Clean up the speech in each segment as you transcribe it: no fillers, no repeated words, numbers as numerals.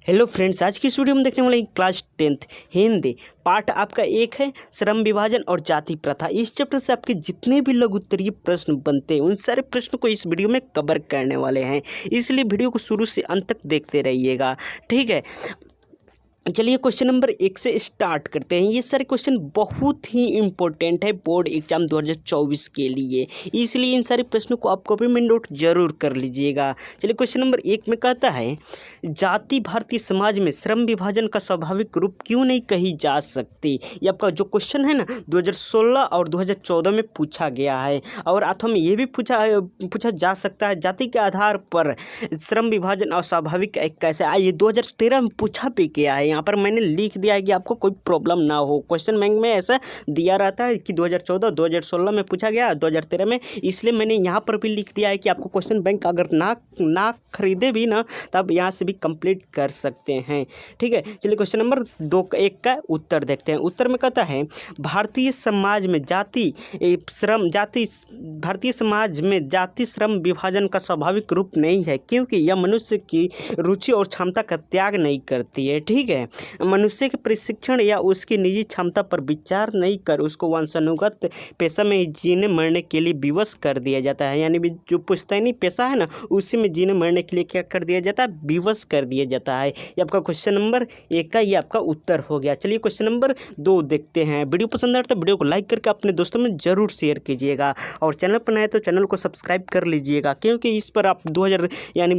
Hello friends, आज की इस वीडियो में देखने वाले क्लास 10th हिंदी पार्ट आपका एक है श्रम विभाजन और जाति प्रथा। इस चैप्टर से आपके जितने भी लघु उत्तरीय प्रश्न बनते हैं उन सारे प्रश्नों को इस वीडियो में कवर करने वाले हैं, इसलिए वीडियो को शुरू से अंत तक देखते रहिएगा। ठीक है, चलिए क्वेश्चन नंबर 1 से स्टार्ट करते हैं। ये सारे क्वेश्चन बहुत ही इंपॉर्टेंट है बोर्ड एग्जाम 2024 के लिए, इसलिए इन सारे प्रश्नों को आप कॉपी में नोट जरूर कर लीजिएगा। चलिए क्वेश्चन नंबर 1 में कहता है, जाति भारतीय समाज में श्रम विभाजन का स्वाभाविक रूप क्यों नहीं कही जा सकती। ये आपका जो क्वेश्चन है ना 2016 और 2014 में पूछा गया है, और अथवा में ये भी पूछा जा सकता है जाति के आधार पर श्रम विभाजन अस्वाभाविक कैसे। ये 2013 में पूछा भी गया है। यहाँ पर मैंने लिख दिया है कि आपको कोई प्रॉब्लम ना हो। क्वेश्चन बैंक में ऐसा दिया रहता है कि 2014 2016 में पूछा गया, 2013 में, इसलिए मैंने यहाँ पर भी लिख दिया है कि आपको क्वेश्चन बैंक अगर ना खरीदे भी ना तब यहाँ से भी कंप्लीट कर सकते हैं। ठीक है, चलिए क्वेश्चन नंबर 1 का उत्तर देखते हैं। उत्तर में कहता है, भारतीय समाज में जाति श्रम विभाजन का स्वाभाविक रूप नहीं है, क्योंकि यह मनुष्य की रुचि और क्षमता का त्याग नहीं करती है। ठीक है, मनुष्य के प्रशिक्षण या उसकी निजी क्षमता पर विचार नहीं कर उसको वंशानुगत पेशा में जीने मरने के लिए विवश कर दिया जाता है। यानी जो पुश्तैनी पेशा है ना उसी में जीने मरने के लिए क्या कर दिया जाता है, विवश कर दिया जाता है। ये आपका क्वेश्चन नंबर 1 का ये आपका उत्तर हो गया। चलिए क्वेश्चन नंबर 2 देखते हैं। वीडियो पसंद आए तो वीडियो को लाइक करके अपने दोस्तों में जरूर शेयर कीजिएगा, और चैनल पर नए तो चैनल को सब्सक्राइब कर लीजिएगा, क्योंकि इस पर आप 2000 यानी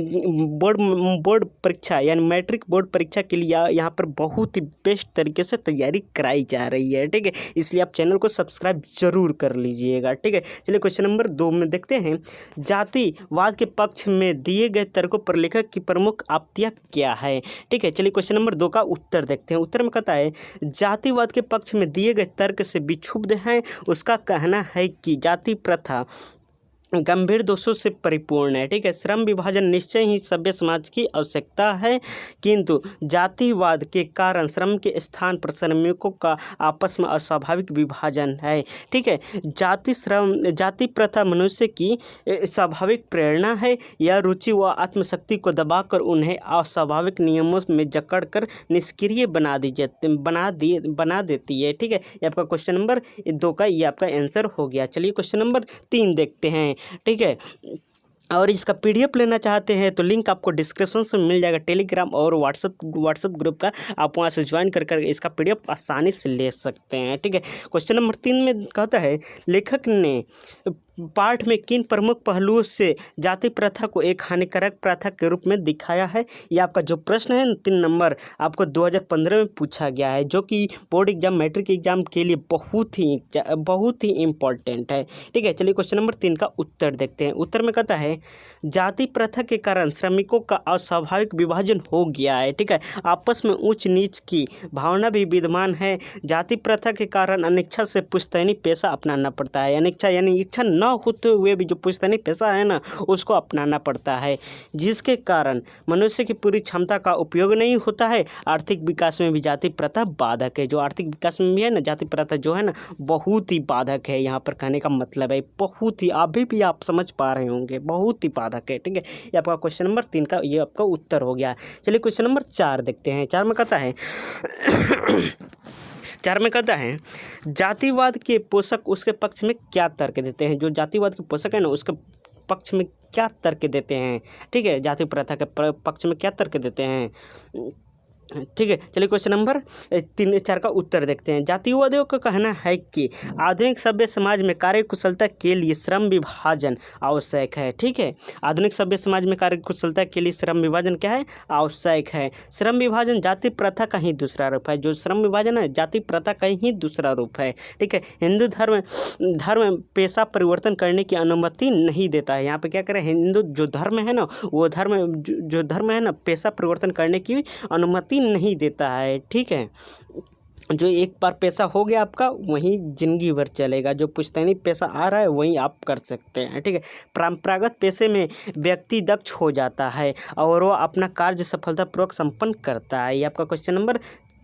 बोर्ड परीक्षा यानी मैट्रिक बोर्ड परीक्षा के लिए यहाँ पर बहुत ही बेस्ट तरीके से तैयारी कराई जा रही है। ठीक है, इसलिए आप चैनल को सब्सक्राइब जरूर कर लीजिएगा। ठीक है, चलिए क्वेश्चन नंबर 2 में देखते हैं, जातिवाद के पक्ष में दिए गए तर्कों पर लेखक की प्रमुख आपत्तियां क्या है। ठीक है, चलिए क्वेश्चन नंबर 2 का उत्तर देखते हैं। उत्तर में कहता है, जातिवाद के पक्ष में दिए गए तर्क से विक्षुब्ध है। उसका कहना है कि जाति प्रथा गंभीर दोषों से परिपूर्ण है। ठीक है, श्रम विभाजन निश्चय ही सभ्य समाज की आवश्यकता है, किंतु जातिवाद के कारण श्रम के स्थान पर श्रमिकों का आपस में अस्वाभाविक विभाजन है। ठीक है, जाति प्रथा मनुष्य की स्वाभाविक प्रेरणा है। यह रुचि व आत्मशक्ति को दबाकर उन्हें अस्वाभाविक नियमों में जकड़कर निष्क्रिय बना देती है। ठीक है, ये आपका क्वेश्चन नंबर 2 का ये आपका आंसर हो गया। चलिए क्वेश्चन नंबर 3 देखते हैं। ठीक है, और इसका पीडीएफ लेना चाहते हैं तो लिंक आपको डिस्क्रिप्शन में मिल जाएगा, टेलीग्राम और व्हाट्सएप ग्रुप का। आप वहां से ज्वाइन कर इसका पीडीएफ आसानी से ले सकते हैं। ठीक है, क्वेश्चन नंबर 3 में कहता है, लेखक ने पाठ में किन प्रमुख पहलुओं से जाति प्रथा को एक हानिकारक प्रथा के रूप में दिखाया है। यह आपका जो प्रश्न है 3 नंबर आपको 2015 में पूछा गया है, जो कि बोर्ड एग्जाम मैट्रिक एग्जाम के लिए बहुत ही इम्पॉर्टेंट है। ठीक है, चलिए क्वेश्चन नंबर 3 का उत्तर देखते हैं। उत्तर में कहता है, जाति प्रथा के कारण श्रमिकों का अस्वाभाविक विभाजन हो गया है। ठीक है, आपस में ऊंच नीच की भावना भी विद्यमान है। जाति प्रथा के कारण अनिच्छा से पुश्तैनी पेशा अपनाना पड़ता है। अनिच्छा यानी इच्छा न होते हुए भी जो पुश्तैनी पेशा है ना उसको अपनाना पड़ता है, जिसके कारण मनुष्य की पूरी क्षमता का उपयोग नहीं होता है। आर्थिक विकास में भी जाति प्रथा बाधक है। जो आर्थिक विकास में भी है ना जाति प्रथा जो है ना बहुत ही बाधक है। यहाँ पर कहने का मतलब है बहुत ही, अभी भी आप समझ पा रहे होंगे, बहुत ही बाधक है। ठीक है, ये आपका क्वेश्चन नंबर 3 का ये आपका उत्तर हो गया। चलिए क्वेश्चन नंबर 4 देखते हैं। 4 में कहता है 4 में कहता है, जातिवाद के पोषक उसके पक्ष में क्या तर्क देते हैं। जो जातिवाद के पोषक है ना उसके पक्ष में क्या तर्क देते हैं। ठीक है, जाति प्रथा के पक्ष में क्या तर्क देते हैं। ठीक है, चलिए क्वेश्चन नंबर 4 का उत्तर देखते हैं। जातिवादियों का कहना है कि आधुनिक सभ्य समाज में कार्य कुशलता के लिए श्रम विभाजन आवश्यक है। ठीक है, आधुनिक सभ्य समाज में कार्य कुशलता के लिए श्रम विभाजन क्या है, आवश्यक है। श्रम विभाजन जाति प्रथा का ही दूसरा रूप है। जो श्रम विभाजन है जाति प्रथा का ही दूसरा रूप है। ठीक है, हिंदू धर्म पेशा परिवर्तन करने की अनुमति नहीं देता है। यहाँ पे क्या करें, हिंदू जो धर्म है ना वो धर्म है ना पेशा परिवर्तन करने की अनुमति नहीं देता है। ठीक है, जो एक बार पैसा हो गया आपका वहीं जिंदगी भर चलेगा। जो पुश्तैनी पैसा आ रहा है वहीं आप कर सकते हैं। ठीक है, परंपरागत पेशे में व्यक्ति दक्ष हो जाता है और वो अपना कार्य सफलतापूर्वक संपन्न करता है। ये आपका क्वेश्चन नंबर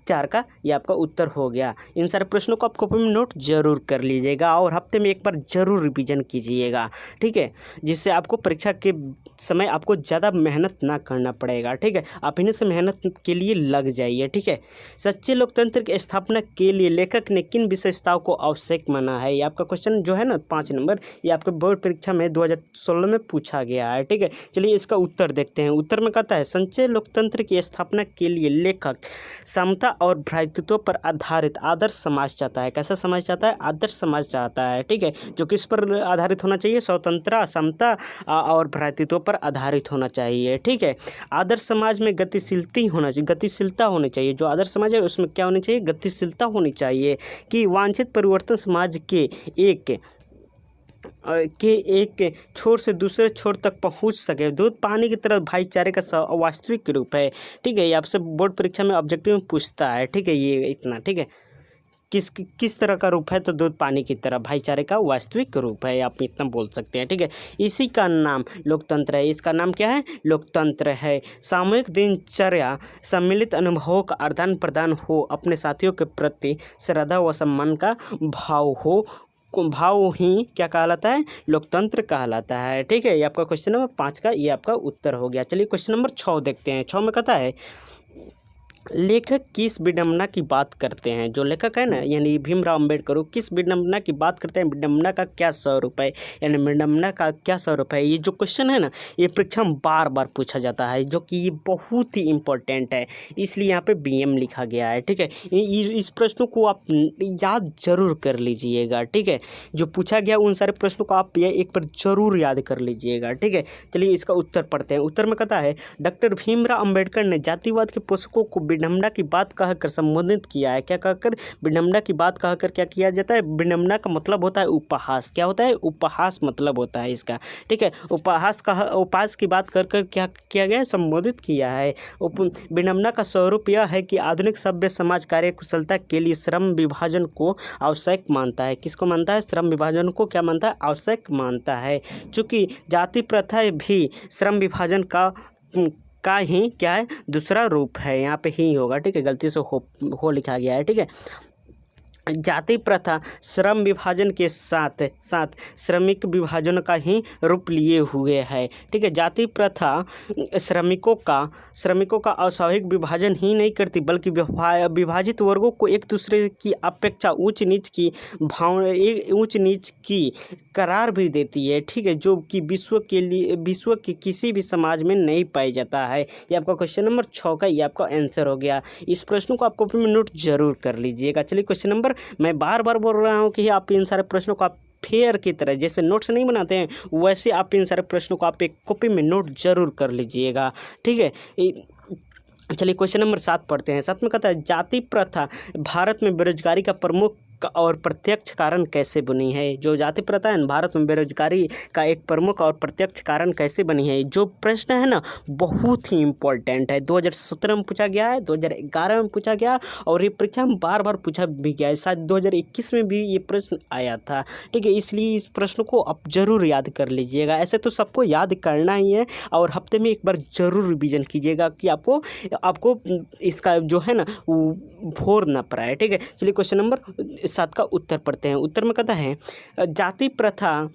4 का ये आपका उत्तर हो गया। इन सारे प्रश्नों को आप कॉपी में नोट जरूर कर लीजिएगा और हफ्ते में एक बार जरूर रिवीजन कीजिएगा, ठीक है, जिससे आपको परीक्षा के समय आपको ज़्यादा मेहनत ना करना पड़ेगा, ठीक है। आप इन्हीं से मेहनत के लिए लग जाइए, ठीक है। सच्चे लोकतंत्र की स्थापना के लिए लेखक ने किन विशेषताओं को आवश्यक माना है? ये आपका क्वेश्चन जो है ना 5 नंबर, ये आपके बोर्ड परीक्षा में 2016 में पूछा गया है, ठीक है। चलिए इसका उत्तर देखते हैं। उत्तर में कहता है सच्चे लोकतंत्र की स्थापना के लिए लेखक समता और भ्रातृत्व पर आधारित आदर्श समाज चाहता है। कैसा समाज चाहता है? आदर्श समाज चाहता है, ठीक है, जो किस पर आधारित होना चाहिए? स्वतंत्रता, समता और भ्रातृत्व पर आधारित होना चाहिए, ठीक है। आदर्श समाज में गतिशीलता होनी चाहिए। जो आदर्श समाज है उसमें क्या होनी चाहिए? गतिशीलता होनी चाहिए कि वांछित परिवर्तन समाज के एक छोर से दूसरे छोर तक पहुंच सके। दूध पानी की तरह भाईचारे का वास्तविक रूप है, ठीक है। ये आपसे बोर्ड परीक्षा में ऑब्जेक्टिव में पूछता है, ठीक है, ये इतना, ठीक है। किस तरह का रूप है? तो दूध पानी की तरह भाईचारे का वास्तविक रूप है, आप इतना बोल सकते हैं, ठीक है। इसी का नाम लोकतंत्र है। इसका नाम क्या है? लोकतंत्र है। सामूहिक दिनचर्या, सम्मिलित अनुभवों का आदान प्रदान हो, अपने साथियों के प्रति श्रद्धा व सम्मान का भाव ही क्या कहलाता है? लोकतंत्र कहलाता है, ठीक है। ये आपका क्वेश्चन नंबर 5 का ये आपका उत्तर हो गया। चलिए क्वेश्चन नंबर 6 देखते हैं। 6 में कहता है लेखक किस विडंबना की बात करते हैं? जो लेखक है ना यानी भीमराव अंबेडकर, किस विडंबना की बात करते हैं? विडंबना का क्या स्वरूप है, यानी विडंबना का क्या स्वरूप है? ये जो क्वेश्चन है ना ये परीक्षा में बार बार पूछा जाता है, जो कि ये बहुत ही इंपॉर्टेंट है, इसलिए यहाँ पे BM लिखा गया है, ठीक है। इस प्रश्नों को आप याद जरूर कर लीजिएगा, ठीक है। जो पूछा गया उन सारे प्रश्नों को आप एक बार जरूर याद कर लीजिएगा, ठीक है। चलिए इसका उत्तर पढ़ते हैं। उत्तर में कहता है डॉक्टर भीमराव अंबेडकर ने जातिवाद के पोषकों को विडंबना की बात कहकर संबोधित किया है। क्या कहकर? विडंबना की बात कहकर क्या किया जाता है? विडंबना का मतलब होता है उपहास। क्या होता है? उपहास मतलब होता है इसका, ठीक है। उपहास की बात कर क्या किया गया? संबोधित किया है। विडंबना का स्वरूप यह है कि आधुनिक सभ्य समाज कार्य कुशलता के लिए श्रम विभाजन को आवश्यक मानता है। किसको मानता है? श्रम विभाजन को क्या मानता है? आवश्यक मानता है। चूँकि जाति प्रथा भी श्रम विभाजन का ही क्या है? दूसरा रूप है। यहाँ पे ही होगा, ठीक है, गलती से हो लिखा गया है, ठीक है। जाति प्रथा श्रम विभाजन के साथ साथ श्रमिक विभाजन का ही रूप लिए हुए है, ठीक है। जाति प्रथा श्रमिकों का अस्वाभाविक विभाजन ही नहीं करती, बल्कि विभाजित वर्गों को एक दूसरे की अपेक्षा ऊंच नीच की करार भी देती है, ठीक है, जो कि विश्व के किसी भी समाज में नहीं पाया जाता है। ये आपका क्वेश्चन नंबर 6 का ये आपका आंसर हो गया। इस प्रश्न को आप कॉपी में नोट जरूर कर लीजिएगा। चलिए क्वेश्चन नंबर, मैं बार बार बोल रहा हूँ कि आप इन सारे प्रश्नों को आप फेयर की तरह जैसे नोट्स नहीं बनाते हैं वैसे आप इन सारे प्रश्नों को आप एक कॉपी में नोट जरूर कर लीजिएगा, ठीक है। चलिए क्वेश्चन नंबर 7 पढ़ते हैं। 7 में कहता है जाति प्रथा भारत में बेरोजगारी का प्रमुख और प्रत्यक्ष कारण कैसे बनी है? जो जाति प्रथा है भारत में बेरोजगारी का एक प्रमुख और प्रत्यक्ष कारण कैसे बनी है? जो प्रश्न है ना बहुत ही इम्पोर्टेंट है। 2017 में पूछा गया है, 2011 में पूछा गया और ये परीक्षा में बार बार पूछा भी गया है। शायद 2021 में भी ये प्रश्न आया था, ठीक है। इसलिए इस प्रश्न को आप जरूर याद कर लीजिएगा। ऐसे तो सबको याद करना ही है और हफ्ते में एक बार जरूर रिवीजन कीजिएगा कि आपको इसका जो है ना भोर ना पड़ा, ठीक है। चलिए क्वेश्चन नंबर 7 का उत्तर पढ़ते हैं। उत्तर में कहता है जाति प्रथा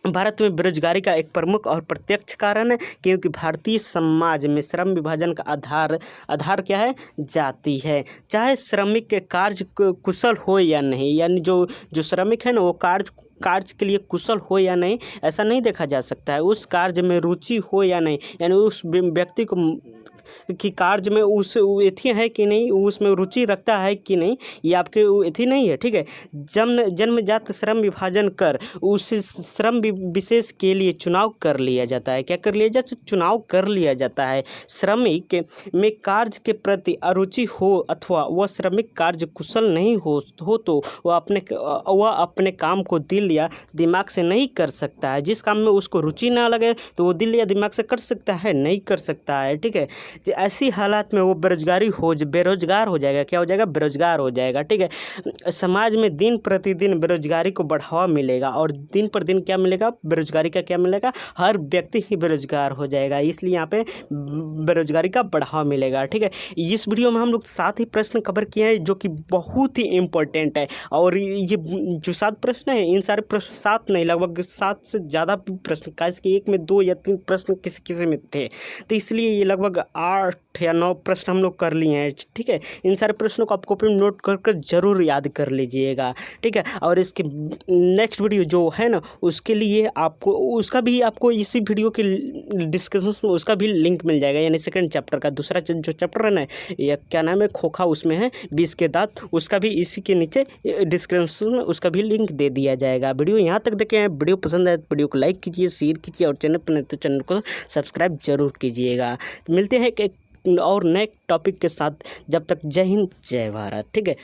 भारत में बेरोजगारी का एक प्रमुख और प्रत्यक्ष कारण है, क्योंकि भारतीय समाज में श्रम विभाजन का आधार क्या है? जाति है। चाहे श्रमिक के कार्य कुशल हो या नहीं, यानी जो श्रमिक है ना वो कार्य के लिए कुशल हो या नहीं ऐसा नहीं देखा जा सकता है। उस कार्य में रुचि हो या नहीं, यानी उस व्यक्ति को कि कार्य में उस एथी है कि नहीं, उसमें रुचि रखता है कि नहीं, ये आपके एथी नहीं है, ठीक है। जन्मजात श्रम विभाजन कर उस श्रम विशेष के लिए चुनाव कर लिया जाता है। क्या कर लिया जाता है? चुनाव कर लिया जाता है। श्रमिक में कार्य के प्रति अरुचि हो अथवा वह श्रमिक कार्य कुशल नहीं हो तो वह अपने काम को दिल दिल या दिमाग से नहीं कर सकता है। जिस काम में उसको रुचि ना लगे तो वो दिल या दिमाग से कर सकता है, नहीं कर सकता है, ठीक है। ऐसी हालात में वो बेरोजगार हो जाएगा। क्या हो जाएगा? बेरोजगार हो जाएगा, ठीक है। समाज में दिन प्रतिदिन बेरोजगारी को बढ़ावा मिलेगा और दिन पर दिन क्या मिलेगा? बेरोजगारी का क्या मिलेगा? हर व्यक्ति ही बेरोजगार हो जाएगा, इसलिए यहाँ पे बेरोजगारी का बढ़ावा मिलेगा, ठीक है। इस वीडियो में हम लोग 7 ही प्रश्न कवर किए हैं जो कि बहुत ही इम्पोर्टेंट है। और ये जो 7 प्रश्न है, इन सारे प्रश्न 7 नहीं, लगभग 7 से ज़्यादा प्रश्न, कैसे एक में 2 या 3 प्रश्न किसी किसी में थे, तो इसलिए ये लगभग 8 या 9 प्रश्न हम लोग कर लिए हैं, ठीक है। इन सारे प्रश्नों को आप कॉपी में नोट कर जरूर याद कर लीजिएगा, ठीक है। और इसके नेक्स्ट वीडियो जो है ना, उसके लिए आपको इसी वीडियो के डिस्क्रिप्शन में उसका भी लिंक मिल जाएगा, यानी सेकंड चैप्टर का दूसरा जो चैप्टर है ना, या क्या नाम है, खोखा, उसमें है 20 के दांत, उसका भी इसी के नीचे डिस्क्रिप्शन में उसका भी लिंक दे दिया जाएगा। वीडियो यहाँ तक देखें हैं, वीडियो पसंद आए तो वीडियो को लाइक कीजिए, शेयर कीजिए और चैनल पर नहीं तो चैनल को सब्सक्राइब जरूर कीजिएगा। मिलते हैं एक और नए टॉपिक के साथ, जब तक जय हिंद जय भारत, ठीक है।